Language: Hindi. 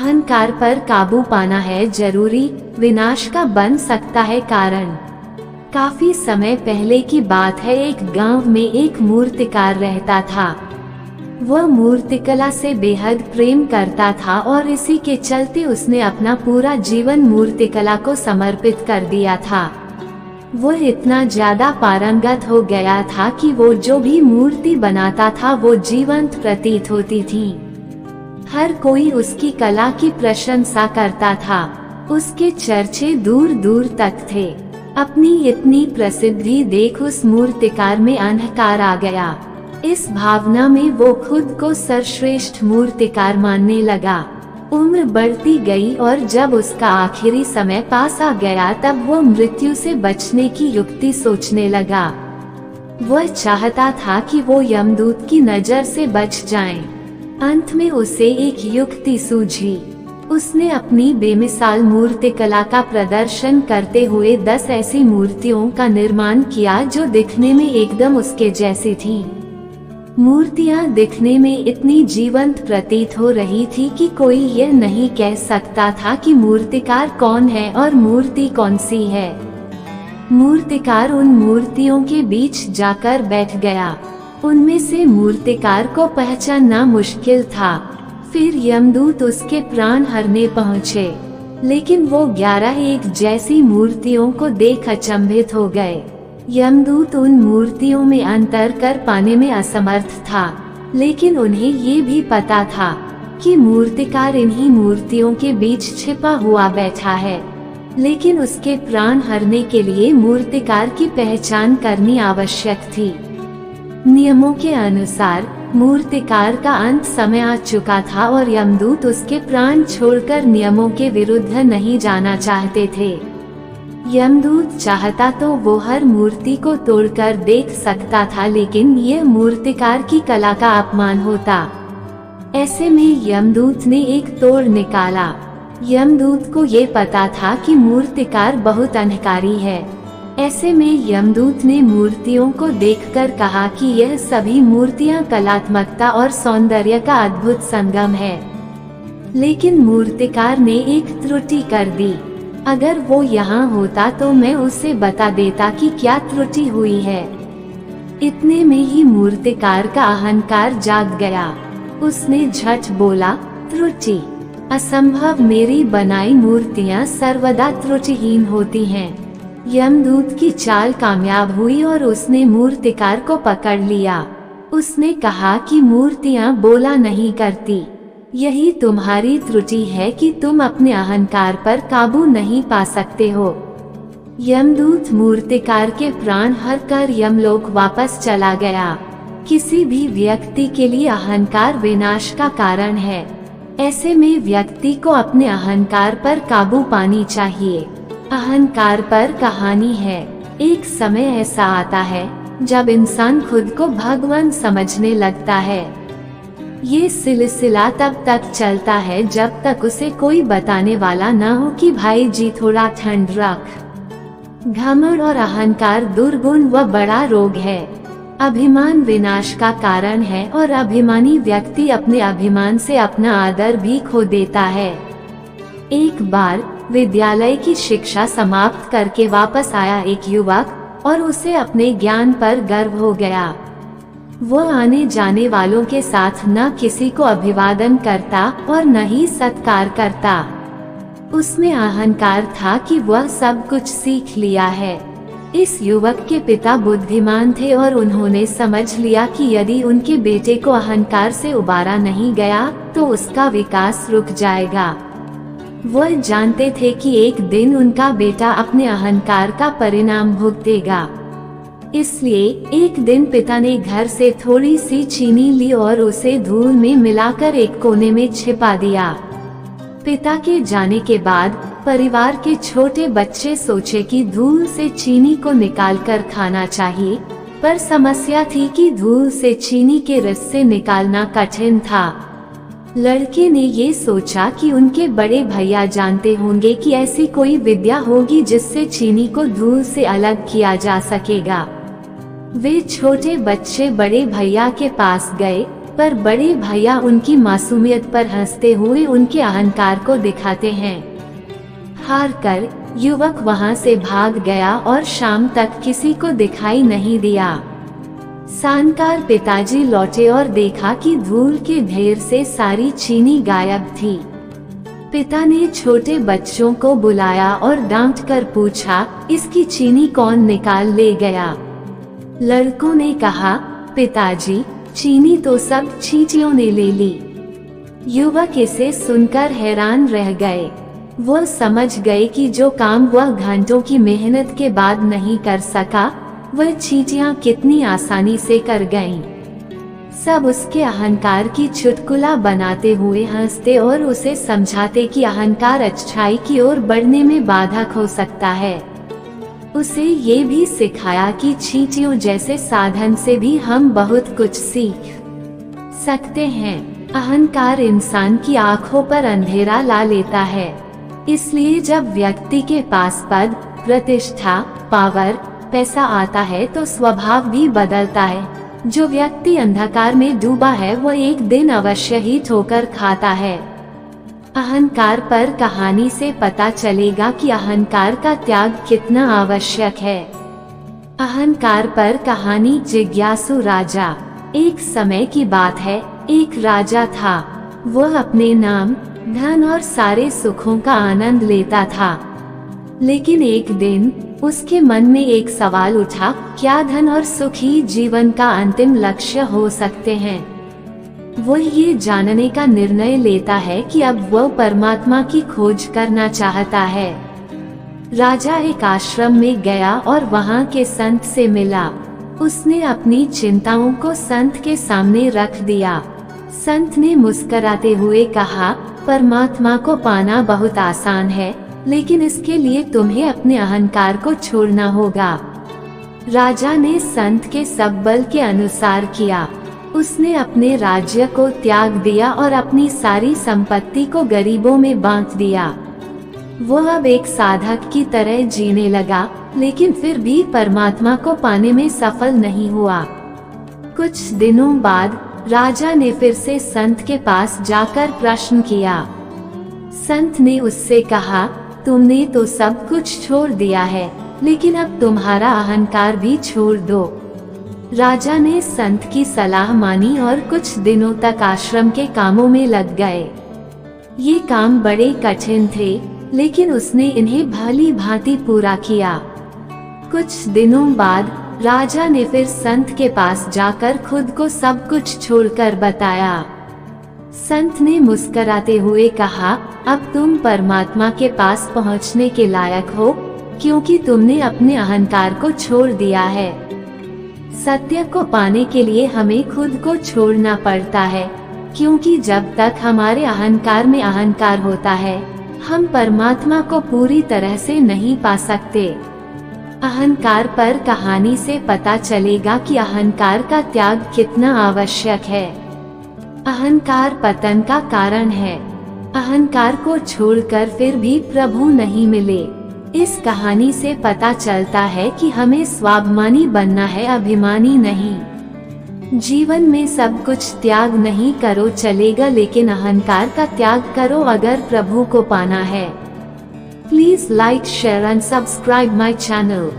अहंकार पर काबू पाना है जरूरी, विनाश का बन सकता है कारण। काफी समय पहले की बात है, एक गांव में एक मूर्तिकार रहता था। वह मूर्तिकला से बेहद प्रेम करता था और इसी के चलते उसने अपना पूरा जीवन मूर्तिकला को समर्पित कर दिया था। वह इतना ज्यादा पारंगत हो गया था कि वो जो भी मूर्ति बनाता था वो जीवंत प्रतीत होती थी। हर कोई उसकी कला की प्रशंसा करता था। उसके चर्चे दूर दूर तक थे। अपनी इतनी प्रसिद्धि देख उस मूर्तिकार में अहंकार आ गया। इस भावना में वो खुद को सर्वश्रेष्ठ मूर्तिकार मानने लगा। उम्र बढ़ती गई और जब उसका आखिरी समय पास आ गया तब वो मृत्यु से बचने की युक्ति सोचने लगा। वह चाहता था कि वो यमदूत की नजर से बच जाए। अंत में उसे एक युक्ति सूझी। उसने अपनी बेमिसाल मूर्तिकला का प्रदर्शन करते हुए 10 ऐसी मूर्तियों का निर्माण किया जो दिखने में एकदम उसके जैसी थीं। मूर्तियां दिखने में इतनी जीवंत प्रतीत हो रही थी कि कोई यह नहीं कह सकता था कि मूर्तिकार कौन है और मूर्ति कौन सी है। मूर्तिकार उन मूर्तियों के बीच जाकर बैठ गया। उनमें से मूर्तिकार को पहचानना मुश्किल था। फिर यमदूत उसके प्राण हरने पहुँचे, लेकिन वो 11 एक जैसी मूर्तियों को देख अचंभित हो गए। यमदूत उन मूर्तियों में अंतर कर पाने में असमर्थ था, लेकिन उन्हें ये भी पता था कि मूर्तिकार इन्हीं मूर्तियों के बीच छिपा हुआ बैठा है। लेकिन उसके प्राण हरने के लिए मूर्तिकार की पहचान करनी आवश्यक थी। नियमों के अनुसार मूर्तिकार का अंत समय आ चुका था और यमदूत उसके प्राण छोड़कर नियमों के विरुद्ध नहीं जाना चाहते थे। यमदूत चाहता तो वो हर मूर्ति को तोड़कर देख सकता था, लेकिन यह मूर्तिकार की कला का अपमान होता। ऐसे में यमदूत ने एक तोड़ निकाला। यमदूत को ये पता था कि मूर्तिकार बहुत अहंकारी है। ऐसे में यमदूत ने मूर्तियों को देखकर कहा कि यह सभी मूर्तियां कलात्मकता और सौंदर्य का अद्भुत संगम है। लेकिन मूर्तिकार ने एक त्रुटि कर दी। अगर वो यहाँ होता तो मैं उसे बता देता कि क्या त्रुटि हुई है। इतने में ही मूर्तिकार का अहंकार जाग गया। उसने झट बोला, त्रुटि? असंभव, मेरी बनाई मूर्तियाँ सर्वदा त्रुटिहीन होती हैं। यमदूत की चाल कामयाब हुई और उसने मूर्तिकार को पकड़ लिया। उसने कहा कि मूर्तियाँ बोला नहीं करती। यही तुम्हारी त्रुटि है कि तुम अपने अहंकार पर काबू नहीं पा सकते हो। यमदूत मूर्तिकार के प्राण हर कर यमलोक वापस चला गया। किसी भी व्यक्ति के लिए अहंकार विनाश का कारण है। ऐसे में व्यक्ति को अपने अहंकार पर काबू पानी चाहिए। अहंकार पर कहानी है। एक समय ऐसा आता है जब इंसान खुद को भगवान समझने लगता है। ये सिलसिला तब तक चलता है जब तक उसे कोई बताने वाला न हो कि भाई जी थोड़ा ठंड रख। घमंड और अहंकार दुर्गुण व बड़ा रोग है। अभिमान विनाश का कारण है और अभिमानी व्यक्ति अपने अभिमान से अपना आदर भी खो देता है। एक बार विद्यालय की शिक्षा समाप्त करके वापस आया एक युवक और उसे अपने ज्ञान पर गर्व हो गया। वो आने जाने वालों के साथ न किसी को अभिवादन करता और न ही सत्कार करता। उसमें अहंकार था कि वह सब कुछ सीख लिया है। इस युवक के पिता बुद्धिमान थे और उन्होंने समझ लिया कि यदि उनके बेटे को अहंकार से उबारा नहीं गया तो उसका विकास रुक जाएगा। वह जानते थे कि एक दिन उनका बेटा अपने अहंकार का परिणाम भुगतेगा। इसलिए एक दिन पिता ने घर से थोड़ी सी चीनी ली और उसे धूल में मिलाकर एक कोने में छिपा दिया। पिता के जाने के बाद परिवार के छोटे बच्चे सोचे कि धूल से चीनी को निकालकर खाना चाहिए, पर समस्या थी कि धूल से चीनी के रस से निकालना कठिन था। लड़के ने ये सोचा कि उनके बड़े भैया जानते होंगे कि ऐसी कोई विद्या होगी जिससे चीनी को धूल से अलग किया जा सकेगा। वे छोटे बच्चे बड़े भैया के पास गए, पर बड़े भैया उनकी मासूमियत पर हंसते हुए उनके अहंकार को दिखाते हैं। हार कर युवक वहां से भाग गया और शाम तक किसी को दिखाई नहीं दिया। सानकार पिताजी लौटे और देखा कि धूल के ढेर से सारी चीनी गायब थी। पिता ने छोटे बच्चों को बुलाया और डांट कर पूछा, इसकी चीनी कौन निकाल ले गया? लड़कों ने कहा, पिताजी, चीनी तो सब चींटियों ने ले ली। युवक इसे सुनकर हैरान रह गए। वो समझ गए कि जो काम वह घंटों की मेहनत के बाद नहीं कर सका, वह चींटियां कितनी आसानी से कर गईं। सब उसके अहंकार की चुटकुला बनाते हुए हंसते और उसे समझाते कि अहंकार अच्छाई की ओर बढ़ने में बाधक हो सकता है। उसे ये भी सिखाया कि चींटियों जैसे साधन से भी हम बहुत कुछ सीख सकते हैं। अहंकार इंसान की आंखों पर अंधेरा ला लेता है। इसलिए जब व्यक्ति के पास पद, प्रतिष्ठा, पावर, पैसा आता है तो स्वभाव भी बदलता है। जो व्यक्ति अंधकार में डूबा है वो एक दिन अवश्य ही ठोकर खाता है। अहंकार पर कहानी से पता चलेगा कि अहंकार का त्याग कितना आवश्यक है। अहंकार पर कहानी जिज्ञासु राजा। एक समय की बात है, एक राजा था। वह अपने नाम, धन और सारे सुखों का आनंद लेता था। लेकिन एक दिन उसके मन में एक सवाल उठा, क्या धन और सुख ही जीवन का अंतिम लक्ष्य हो सकते हैं? वो ये जानने का निर्णय लेता है कि अब वो परमात्मा की खोज करना चाहता है। राजा एक आश्रम में गया और वहाँ के संत से मिला। उसने अपनी चिंताओं को संत के सामने रख दिया। संत ने मुस्कुराते हुए कहा, परमात्मा को पाना बहुत आसान है, लेकिन इसके लिए तुम्हें अपने अहंकार को छोड़ना होगा। राजा ने संत के सब बल के अनुसार किया। उसने अपने राज्य को त्याग दिया और अपनी सारी संपत्ति को गरीबों में बांट दिया। वो अब एक साधक की तरह जीने लगा, लेकिन फिर भी परमात्मा को पाने में सफल नहीं हुआ। कुछ दिनों बाद राजा ने फिर से संत के पास जाकर प्रश्न किया। संत ने उससे कहा, तुमने तो सब कुछ छोड़ दिया है, लेकिन अब तुम्हारा अहंकार भी छोड़ दो। राजा ने संत की सलाह मानी और कुछ दिनों तक आश्रम के कामों में लग गए। ये काम बड़े कठिन थे, लेकिन उसने इन्हें भली भांति पूरा किया। कुछ दिनों बाद राजा ने फिर संत के पास जाकर खुद को सब कुछ छोड़कर बताया। संत ने मुस्कुराते हुए कहा, अब तुम परमात्मा के पास पहुंचने के लायक हो, क्योंकि तुमने अपने अहंकार को छोड़ दिया है। सत्य को पाने के लिए हमें खुद को छोड़ना पड़ता है, क्योंकि जब तक हमारे अहंकार में अहंकार होता है, हम परमात्मा को पूरी तरह से नहीं पा सकते। अहंकार पर कहानी से पता चलेगा कि अहंकार का त्याग कितना आवश्यक है। अहंकार पतन का कारण है। अहंकार को छोड़कर फिर भी प्रभु नहीं मिले। इस कहानी से पता चलता है कि हमें स्वाभिमानी बनना है, अभिमानी नहीं। जीवन में सब कुछ त्याग नहीं करो चलेगा, लेकिन अहंकार का त्याग करो अगर प्रभु को पाना है। Please like, share and subscribe my channel.